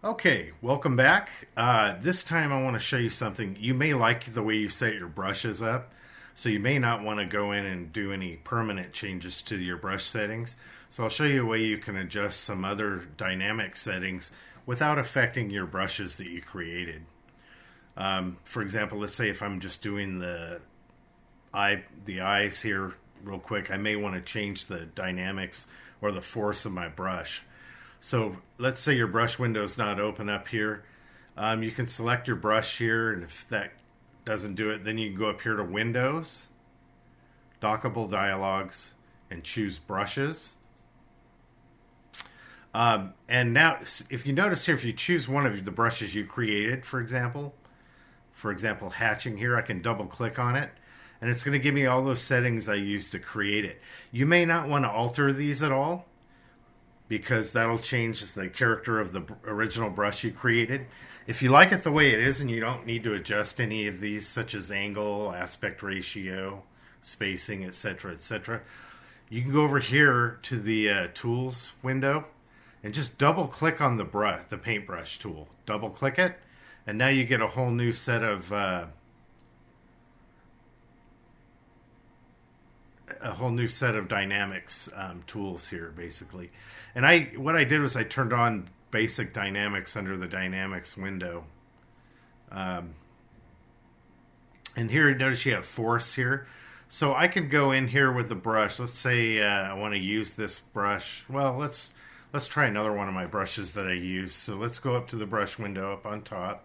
Okay, welcome back. This time I want to show you something. You may like the way you set your brushes up, so you may not want to go in and do any permanent changes to your brush settings. So I'll show you a way you can adjust some other dynamic settings without affecting your brushes that you created. For example, let's say if I'm just doing the eyes here real quick, I may want to change the dynamics or the force of my brush. So let's say your brush window is not open up here. You can select your brush here, and if that doesn't do it, then you can go up here to Windows, Dockable Dialogues, and choose Brushes. And now, if you notice here, if you choose one of the brushes you created, for example, hatching here, I can double click on it, and it's going to give me all those settings I used to create it. You may not want to alter these at all, because that'll change the character of the original brush you created. If you like it the way it is and you don't need to adjust any of these, such as angle, aspect ratio, spacing, etc., you can go over here to the tools window and just double click on the paintbrush tool. Double click it, and now you get a whole new set of dynamics tools here, basically. And what I did was I turned on basic dynamics under the dynamics window. And here, notice you have force here. So I could go in here with the brush. Let's say I want to use this brush. Well, let's try another one of my brushes that I use. So let's go up to the brush window up on top.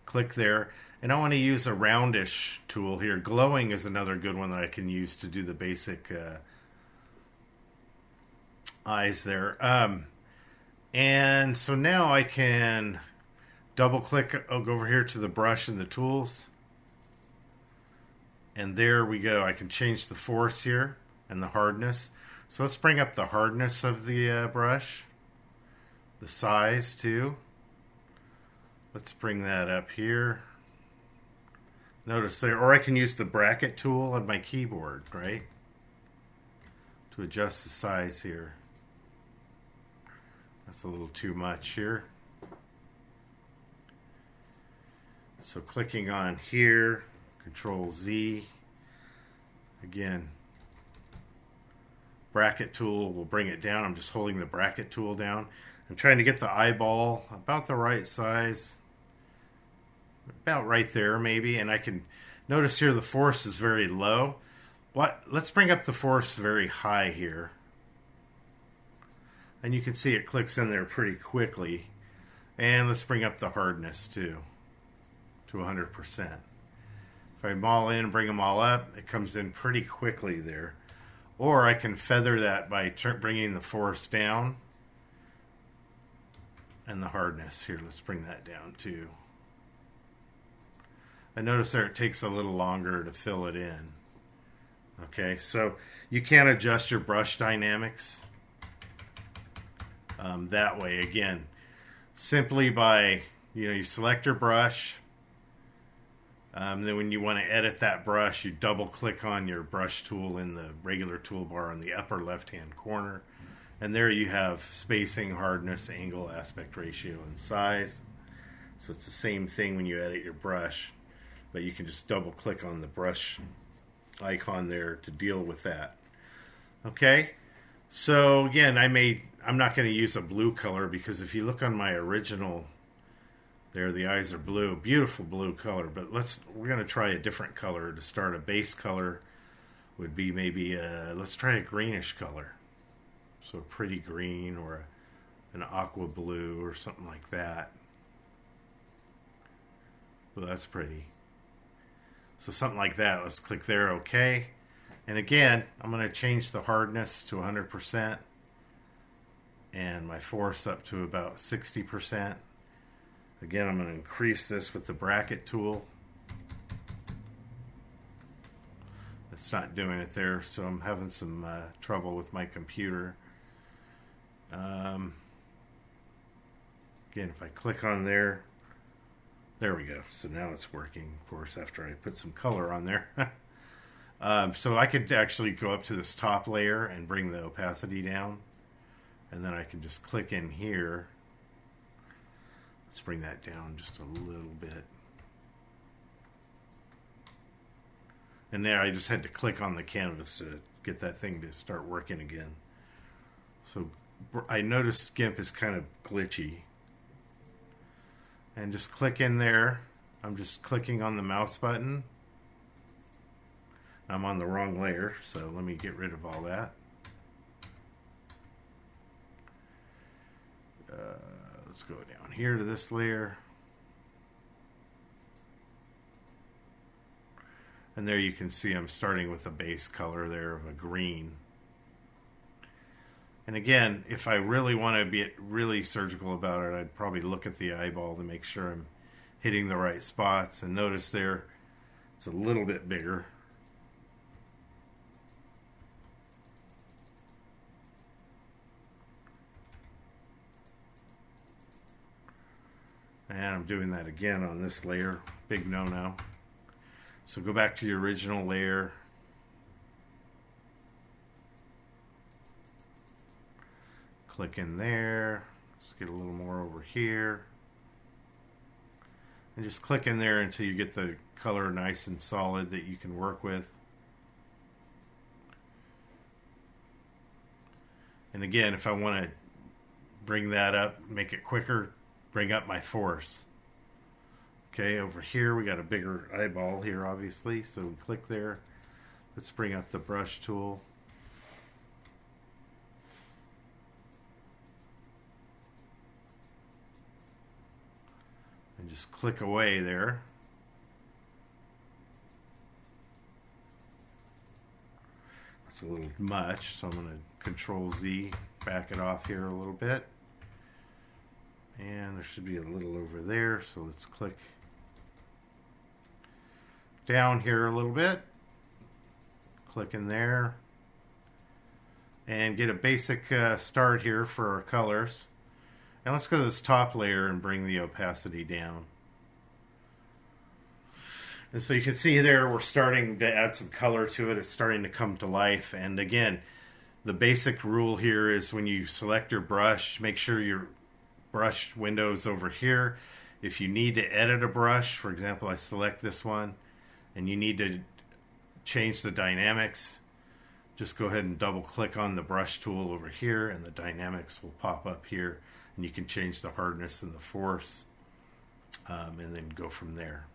Click there. And I want to use a roundish tool here. Glowing is another good one that I can use to do the basic eyes there. And so now I can double click. I'll go over here to the brush and the tools. And there we go. I can change the force here and the hardness. So let's bring up the hardness of the brush. The size too. Let's bring that up here. Notice there, or I can use the bracket tool on my keyboard, right? To adjust the size here. That's a little too much here. So clicking on here, Control Z. Again, bracket tool will bring it down. I'm just holding the bracket tool down. I'm trying to get the eyeball about the right size. About right there maybe, and I can notice here the force is very low. Let's bring up the force very high here, and you can see it clicks in there pretty quickly. And let's bring up the hardness too to 100%. If I them all in, bring them all up, it comes in pretty quickly there. Or I can feather that by bringing the force down and the hardness here. Let's bring that down too. I notice there it takes a little longer to fill it in. Okay, so you can adjust your brush dynamics that way. Again, simply by, you select your brush. Then when you want to edit that brush, you double click on your brush tool in the regular toolbar on the upper left hand corner. And there you have spacing, hardness, angle, aspect ratio, and size. So it's the same thing when you edit your brush. But you can just double click on the brush icon there to deal with that. Okay, so again, I'm not going to use a blue color, because if you look on my original there, the eyes are blue, beautiful blue color. But we're going to try a different color to start. A base color would be maybe let's try a greenish color, so a pretty green or an aqua blue or something like that. Well, that's pretty. So something like that. Let's click there, OK. And again, I'm going to change the hardness to 100% and my force up to about 60%. Again, I'm going to increase this with the bracket tool. It's not doing it there, so I'm having some trouble with my computer. Again, if I click on there, there we go. So now it's working, of course, after I put some color on there. So I could actually go up to this top layer and bring the opacity down. And then I can just click in here Let's bring that down just a little bit. And there I just had to click on the canvas to get that thing to start working again. So I noticed GIMP is kind of glitchy. And just click in there. I'm just clicking on the mouse button. I'm on the wrong layer, so let me get rid of all that. Let's go down here to this layer. And there you can see I'm starting with a base color there of a green. And again, if I really want to be really surgical about it, I'd probably look at the eyeball to make sure I'm hitting the right spots. And notice there, it's a little bit bigger. And I'm doing that again on this layer. Big no-no. So go back to your original layer. Click in there. Let's get a little more over here. And just click in there until you get the color nice and solid that you can work with. And again, if I want to bring that up, make it quicker, bring up my force. Okay, over here we got a bigger eyeball here, obviously, so we click there. Let's bring up the brush tool. And just click away there. That's a little much, so I'm going to Control Z, back it off here a little bit. And there should be a little over there, so let's click down here a little bit. Click in there. And get a basic start here for our colors. And let's go to this top layer and bring the opacity down. And so you can see there we're starting to add some color to it. It's starting to come to life. And again, the basic rule here is when you select your brush, make sure your brush window is over here. If you need to edit a brush, for example, I select this one, and you need to change the dynamics, just go ahead and double click on the brush tool over here and the dynamics will pop up here and you can change the hardness and the force and then go from there.